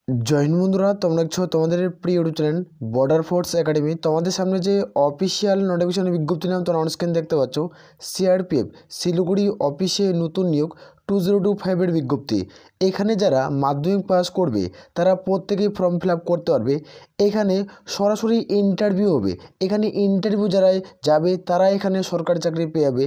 জয় হিন্দ বন্ধুরা, তোমরা দেখছো তোমাদের প্রিয় YouTube channel border force academy. তোমাদের সামনে যে অফিসিয়াল নোটিফিকেশনের বিজ্ঞপ্তি নাম তোমরা অন স্ক্রিন দেখতে পাচ্ছ, সিআরপিএফ শিলিগুড়ি অফিসে নতুন নিয়োগ 2025 এর বিজ্ঞপ্তি। এখানে যারা মাধ্যমিক পাস করবে তারা প্রত্যেকেই ফর্ম ফিল আপ করতে পারবে। এখানে সরাসরি ইন্টারভিউ হবে। এখানে ইন্টারভিউ যারা যাবে তারা এখানে সরকারি চাকরি পেয়ে যাবে।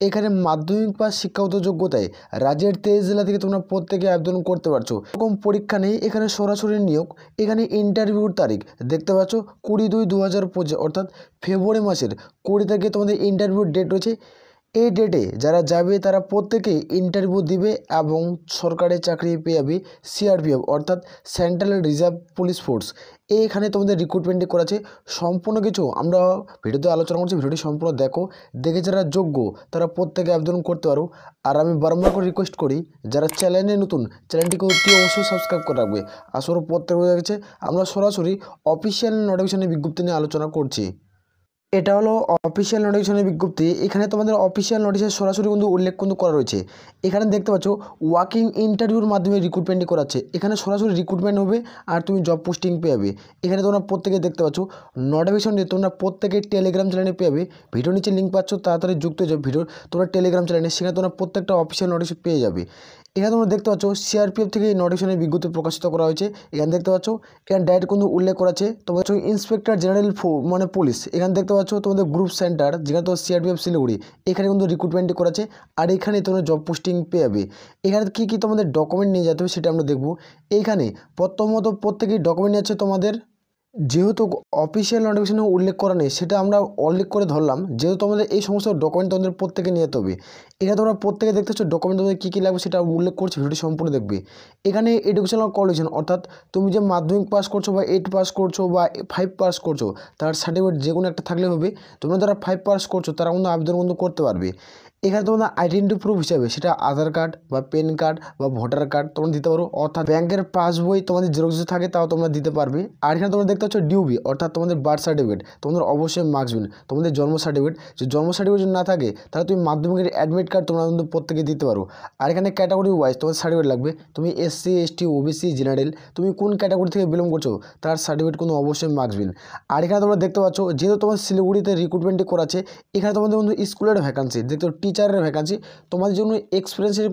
এখানে মাধ্যমিক পাস শিক্ষাগত যোগ্যতায় রাজ্যের 23 জেলা থেকে তোমরা প্রত্যেকে আবেদন করতে পারছো। এরকম পরীক্ষা নেই, এখানে সরাসরি নিয়োগ। এখানে ইন্টারভিউর তারিখ দেখতে পাচ্ছ 20/2/2025, অর্থাৎ ফেব্রুয়ারি মাসের 20 তারিখে তোমাদের ইন্টারভিউর ডেট রয়েছে। এই ডেটে যারা যাবে তারা প্রত্যেকে ইন্টারভিউ দিবে এবং সরকারি চাকরি পেয়ে যাবে। সিআরপিএফ অর্থাৎ সেন্ট্রাল রিজার্ভ পুলিশ ফোর্স, এইখানে তোমাদের রিক্রুটমেন্টটি করাছে। সম্পূর্ণ কিছু আমরা ভিডিওতে আলোচনা করছি, ভিডিওটি সম্পূর্ণ দেখো, দেখে যারা যোগ্য তারা প্রত্যেকে আবেদন করতে পারো। আর আমি বারবার করে রিকোয়েস্ট করি, যারা চ্যানেলে নতুন চ্যানেলটিকে অতি অবশ্যই সাবস্ক্রাইব করে রাখবে। আসলে প্রত্যেক বোঝা গেছে আমরা সরাসরি অফিসিয়াল নোটিফিকেশনের বিজ্ঞপ্তি নিয়ে আলোচনা করছি। এটা হলো অফিসিয়াল নোটিফিকেশনের বিজ্ঞপ্তি। এখানে তোমাদের অফিসিয়াল নোটিশের সরাসরি কিন্তু উল্লেখ কিন্তু করা রয়েছে। এখানে দেখতে পাচ্ছ ওয়াকিং ইন্টারভিউর মাধ্যমে রিক্রুটমেন্টটি করাচ্ছে। এখানে সরাসরি রিক্রুটমেন্ট হবে আর তুমি জব পোস্টিং পেয়ে যাবে। এখানে তোমরা প্রত্যেকে দেখতে পাচ্ছ নোটিফিকেশন দিয়ে তোমরা প্রত্যেকে টেলিগ্রাম চ্যানেলে পেয়ে যাবে। ভিডিও নিচে লিঙ্ক পাচ্ছ, তাড়াতাড়ি যুক্ত হয়ে যাবে ভিডিও তোমরা টেলিগ্রাম চ্যানেলে, সেখানে তোমরা প্রত্যেকটা অফিসিয়াল নোটিশ পেয়ে যাবে। এখানে তোমরা দেখতে পাচ্ছ সিআরপিএফ থেকে এই নোটিফিকেশনের বিজ্ঞপ্তি প্রকাশিত করা হয়েছে। এখানে দেখতে পাচ্ছ এখানে ডাইরেক্ট কিন্তু উল্লেখ করা আছে তোমাদের ইন্সপেক্টর জেনারেল মানে পুলিশ। এখানে দেখতে পাচ্ছ তোমাদের গ্রুপ সেন্টার, যেখানে তোমার সিআরপিএফ শিলিগুড়ি, এখানে কিন্তু রিক্রুটমেন্টটি করেছে। আর এখানে তোমরা জব পোস্টিং পেয়ে যাবে। এখানে কী কী তোমাদের ডকুমেন্ট নিয়ে যেতে হবে সেটা আমরা দেখব। এইখানে প্রথমত প্রত্যেকেই ডকুমেন্ট নিয়ে আছে তোমাদের, যেহেতু অফিসিয়াল নোটিফিকেশনে উল্লেখ করা নেই সেটা আমরা উল্লেখ করে ধরলাম, যেহেতু আমাদের এই সমস্ত ডকুমেন্ট তোমাদের প্রত্যেকে নিয়ে যেতে হবে। এখানে তোমরা প্রত্যেকে দেখতে পাচ্ছ ডকুমেন্ট তোমাদের কী কী লাগবে সেটা উল্লেখ করছি, ভিডিওটি সম্পূর্ণ দেখবে। এখানে এডুকেশনাল কোয়ালিফিকেশন, অর্থাৎ তুমি যে মাধ্যমিক পাস করছো বা 8 পাস করছো বা 5 পাস করছো, তার সার্টিফিকেট যে কোনো একটা থাকলে হবে। তোমরা যারা 5 পাস করছো তারা কিন্তু আবেদন কিন্তু করতে পারবে। এখানে তোমাদের আইডেন্টি প্রুফ হিসাবে সেটা আধার কার্ড বা প্যান কার্ড বা ভোটার কার্ড তোমরা দিতে পারো, অর্থাৎ ব্যাংকের পাসবই তোমাদের জেরক্স থাকে তাও তোমরা দিতে পারবে। আর এখানে তোমরা দেখতে পাচ্ছ ডিউবি, অর্থাৎ তোমাদের বার্থ সার্টিফিকেট তোমাদের অবশ্যই মাগবেন, তোমাদের জন্ম সার্টিফিকেট। যে জন্ম সার্টিফিকেট যদি না থাকে তাহলে তুমি মাধ্যমিকের অ্যাডমিট কার্ড তোমরা কিন্তু প্রত্যেকে দিতে পারো। আর এখানে ক্যাটাগরি ওয়াইজ তোমাদের সার্টিফিকেট লাগবে। তুমি এসসি, এসটি, ওবিসি, জেনারেল, তুমি কোন ক্যাটাগরি থেকে বিলং করছো তার সার্টিফিকেট কিন্তু অবশ্যই মাগবেন। আর এখানে তোমরা দেখতে পাচ্ছ যেহেতু তোমার শিলিগুড়িতে রিক্রুটমেন্টটি করাচ্ছে, এখানে তোমাদের কিন্তু স্কুলের ভ্যাকান্সি, দেখতে টিচারের ভ্যাকান্সি, তোমাদের জন্য এক্সপিরিয়েন্সের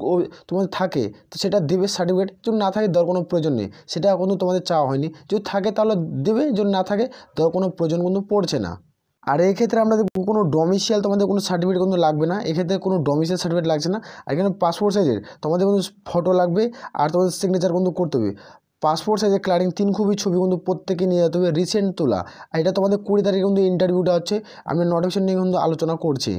তোমাদের থাকে তো সেটা দেবে সার্টিফিকেট। যদি না থাকে দেওয়ার কোনো প্রয়োজন নেই, সেটা কিন্তু তোমাদের চাওয়া হয়নি। যদি থাকে তাহলে দেবে, যদি না থাকে দেওয়ার কোনো প্রয়োজন কিন্তু পড়ছে না। আর এক্ষেত্রে আমাদের কোনো ডোমিসিয়াল তোমাদের কোনো সার্টিফিকেট কিন্তু লাগবে না, এক্ষেত্রে কোনো ডোমিসিয়াল সার্টিফিকেট লাগছে না। আর এখানে পাসপোর্ট সাইজের তোমাদের কিন্তু ফটো লাগবে আর তোমাদের সিগনেচার কিন্তু করতে হবে। পাসপোর্ট সাইজের ক্লারিং 3 কপি ছবি কিন্তু প্রত্যেকে নিয়ে যেতে হবে, রিসেন্ট তোলা। আর এটা তোমাদের 20 তারিখে কিন্তু ইন্টারভিউটা হচ্ছে। আমি নোটিফিকেশন নিয়ে কিন্তু আলোচনা করছি।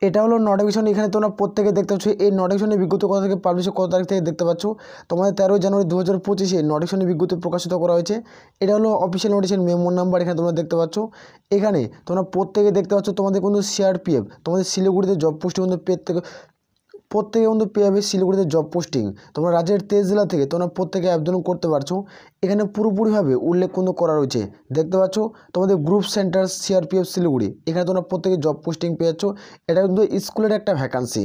এটা হলো নোটিফিকেশন। এখানে তোমরা প্রত্যেকে দেখতে পাচ্ছ এই নোটিফিকেশনের বিজ্ঞপ্তি কত থেকে পাবলিশ, কত তারিখ থেকে দেখতে পাচ্ছ। তোমাদের 13 জানুয়ারি 2025 নোটিফিকেশনের বিজ্ঞপ্তি প্রকাশিত করা হয়েছে। এটা হলো অফিসিয়াল নোটিফিকেশন মেমো নাম্বার, এখানে তোমরা দেখতে পাচ্ছ। এখানে তোমরা প্রত্যেকে দেখতে পাচ্ছ তোমাদের কিন্তু সিআরপিএফ তোমাদের শিলিগুড়িতে জব পোস্টিং কিন্তু প্রত্যেকে কিন্তু পেয়ে যাবে শিলিগুড়িতে জব পোস্টিং। তোমরা রাজ্যের 23 জেলা থেকে তোমরা প্রত্যেকে আবেদন করতে পারছো। এখানে পুরোপুরিভাবে উল্লেখ কিন্তু করা রয়েছে, দেখতে পাচ্ছ তোমাদের গ্রুপ সেন্টার সিআরপিএফ শিলিগুড়ি, এখানে তোমরা প্রত্যেকে জব পোস্টিং পেয়ে যাচ্ছ। এটা কিন্তু স্কুলের একটা ভ্যাকান্সি।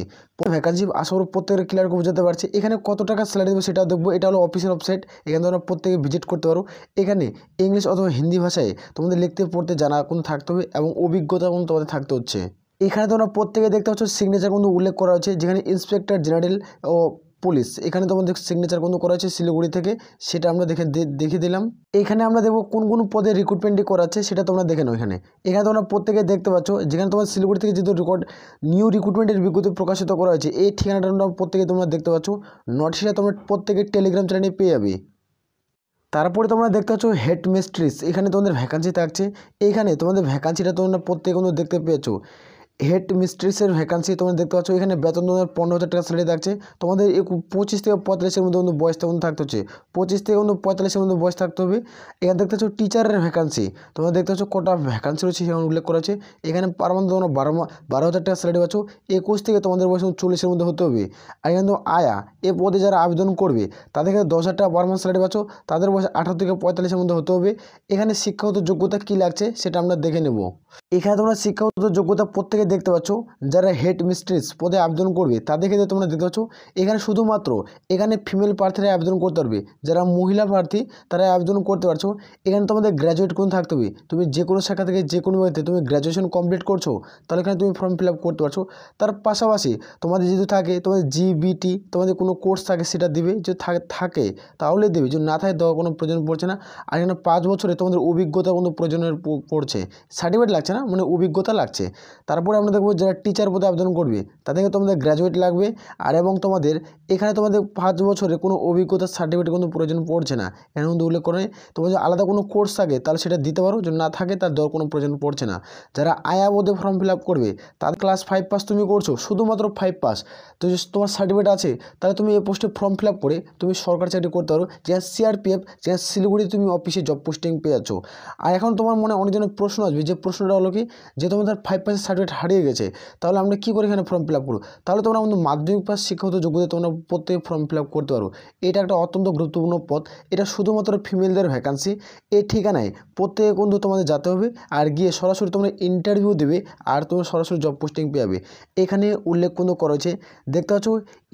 আশা করি প্রত্যেকের ক্লিয়ার করে বোঝাতে পারছি। এখানে কত টাকা স্যালারি দেবে সেটাও দেখবো। এটা হলো অফিসিয়াল ওয়েবসাইট, এখানে তোমরা প্রত্যেকে ভিজিট করতে পারো। এখানে ইংলিশ অথবা হিন্দি ভাষায় তোমাদের লিখতে পড়তে জানা কিন্তু থাকতে হবে এবং অভিজ্ঞতা কিন্তু তোমাদের থাকতে হচ্ছে। এখানে তোমরা প্রত্যেকে দেখতে পাচ্ছ সিগনেচার কিন্তু উল্লেখ করা হয়েছে, যেখানে ইন্সপেক্টর জেনারেল ও পুলিশ, এখানে তোমাদের সিগনেচার কিন্তু করা হয়েছে শিলিগুড়ি থেকে, সেটা আমরা দেখে দিলাম। এখানে আমরা দেখবো কোন কোন পদে রিক্রুটমেন্টটি করাচ্ছে সেটা তোমরা দেখে নাও। এখানে তোমরা প্রত্যেকে দেখতে পাচ্ছ, যেখানে তোমার শিলিগুড়ি থেকে যেহেতু নিউ রিক্রুটমেন্টের বিজ্ঞপ্তি প্রকাশিত করা হয়েছে, এই ঠিকানাটা প্রত্যেকে তোমরা দেখতে পাচ্ছ। নোটিশটা তোমরা প্রত্যেকে টেলিগ্রাম চ্যানেলে পেয়ে যাবে। তারপরে তোমরা দেখতে পাচ্ছ হেড মিস্ট্রিস, এখানে তোমাদের ভ্যাকান্সি থাকছে। এইখানে তোমাদের ভ্যাকান্সিটা তোমরা প্রত্যেকে কিন্তু দেখতে পেয়েছো। হেড মিস্ট্রেসের ভ্যাকান্সি তোমরা দেখতে পাচ্ছ। এখানে বেতন তোমাদের 15,000 টাকা স্যালারি থাকছে। তোমাদের 25 থেকে 45-এর মধ্যে কিন্তু বয়স তখন থাকতে হচ্ছে, 25 থেকে কিন্তু 45-এর মধ্যে বয়স থাকতে হবে। এখানে দেখতে পাচ্ছ টিচারের ভ্যাকান্সি, তোমরা দেখতে পাচ্ছ কটা ভ্যাকান্সি রয়েছে সেখানে উল্লেখ করা আছে। এখানে পার মান্থ তোমরা 12,000 টাকা স্যালারি পাচ্ছ। 21 থেকে তোমাদের বয়স 40-এর মধ্যে হতে হবে। আর এখানে আয়া এ পদে যারা আবেদন করবে তাদেরকে 10,000 টাকা পার মান্থ স্যালারি পাচ্ছ। তাদের বয়স 18 থেকে 45-এর মধ্যে হতে হবে। এখানে শিক্ষাগত যোগ্যতা কী লাগছে সেটা আমরা দেখে নেব। এখানে তোমরা শিক্ষাগত যোগ্যতা প্রত্যেকে দেখতে পাচ্ছ যারা হেড মিস্ট্রেস পদে আবেদন করবে তাদের ক্ষেত্রে তোমরা দেখতে পাচ্ছ এখানে শুধুমাত্র এখানে ফিমেল প্রার্থীরা আবেদন করতে পারবে, যারা মহিলা প্রার্থী তারা আবেদন করতে পারছো। এখানে তোমাদের গ্র্যাজুয়েট কোন থাকতে হবে, তুমি যে কোনো শাখা থেকে যে কোনো বিভাগে তুমি গ্র্যাজুয়েশন কমপ্লিট করছো তাহলে এখানে তুমি ফর্ম ফিল আপ করতে পারছো। তার পাশাপাশি তোমাদের যদি থাকে তোমাদের জিবিটি তোমাদের কোনো কোর্স থাকে সেটা দিবে, যদি থাকে তাহলে দেবে, যদি না থাকে দেওয়ার কোনো প্রয়োজন পড়ছে না। আর এখানে 5 বছরে তোমাদের অভিজ্ঞতা কোনো প্রয়োজনের পড়ছে, সার্টিফিকেট লাগছে না, মানে অভিজ্ঞতা লাগছে। তারপরে আমরা দেখবো যারা টিচার পদে আবেদন করবে তাদেরকে তোমাদের গ্র্যাজুয়েট লাগবে, আর এবং তোমাদের এখানে তোমাদের 5 বছরে কোনো অভিজ্ঞতার সার্টিফিকেট কোনো প্রয়োজন পড়ছে না, এখানে কিন্তু উল্লেখ করে। তোমার যদি আলাদা কোনো কোর্স থাকে তাহলে সেটা দিতে পারো, যদি না থাকে তার দেওয়ার কোনো প্রয়োজন পড়ছে না। যারা আয়া পদে ফর্ম ফিল আপ করবে তাদের ক্লাস 5 পাস তুমি করছো, শুধুমাত্র 5 পাস, তো যদি তোমার সার্টিফিকেট আছে তাহলে তুমি এই পোস্টে ফর্ম ফিল আপ করে তুমি সরকারি চাকরি করতে পারো, যে সিআরপিএফ যে শিলিগুড়ি তুমি অফিসে জব পোস্টিং পেয়ে যাচ্ছ। আর এখন তোমার মনে অনেকজনের প্রশ্ন আসবে, যে প্রশ্নটা হলো কি, যে তোমাদের 5 পাসের সার্টিফিকেট হারিয়ে গেছে তাহলে আমরা কী করে এখানে ফর্ম ফিল আপ করবো? তাহলে তোমরা আমাদের মাধ্যমিক পাস শিক্ষাগত যোগ্যতা তোমরা প্রত্যেকে ফর্ম ফিল আপ করতে পারো। এটা একটা অত্যন্ত গুরুত্বপূর্ণ পদ, এটা শুধুমাত্র ফিমেলদের ভ্যাকান্সি। এই ঠিকানায় প্রত্যেকে কিন্তু তোমাদের যেতে হবে, আর গিয়ে সরাসরি তোমরা ইন্টারভিউ দেবে, আর তোমরা সরাসরি জব পোস্টিং পেয়ে যাবে। এখানে উল্লেখ কিন্তু করেছে, দেখতে পাচ্ছ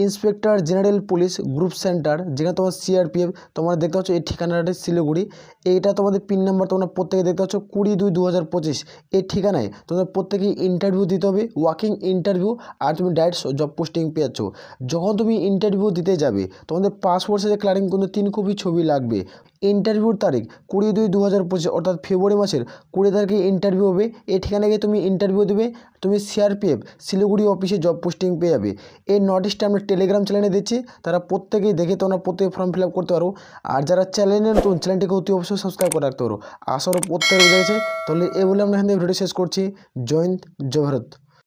inspector general police group centre, যেখানে তোমার সিআরপিএফ, তোমরা দেখতে পাচ্ছ এই ঠিকানাটা শিলিগুড়ি। এইটা তোমাদের পিন নাম্বার তোমরা প্রত্যেকে দেখতে পাচ্ছ 20/2/2025। এই ঠিকানায় তোমাদের প্রত্যেকেই ইন্টারভিউ দিতে হবে, ওয়াকিং ইন্টারভিউ, আর তুমি ডাইরেক্ট জব পোস্টিং পেয়ে যাচ্ছ। যখন তুমি ইন্টারভিউ দিতে যাবে তোমাদের পাসপোর্ট সাইজের কালারিং কিন্তু 3 কপি ছবি লাগবে। ইন্টারভিউর তারিখ 20/2/2025 অর্থাৎ ফেব্রুয়ারি মাসের 20 তারিখে ইন্টারভিউ হবে। এই ঠিকানায় গিয়ে তুমি ইন্টারভিউ দেবে, তুমি সিআরপিএফ শিলিগুড়ি অফিসে জব পোস্টিং পেয়ে যাবে। এই নোটিশটা আমরা টেলিগ্রাম চ্যানেলে দিচ্ছি, তারা প্রত্যেকেই দেখে তোমরা প্রত্যেকে ফর্ম ফিল আপ করতে পারো। আর যারা চ্যানেলে নতুন, চ্যানেলটিকে অতি অবশ্যই সাবস্ক্রাইব করে রাখতে পারো। আশারও প্রত্যেকে বুঝে গেছে। তাহলে এই বলে আমরা এখান থেকে ভিডিও শেষ করছি। জয় হিন্দ, জয় ভারত।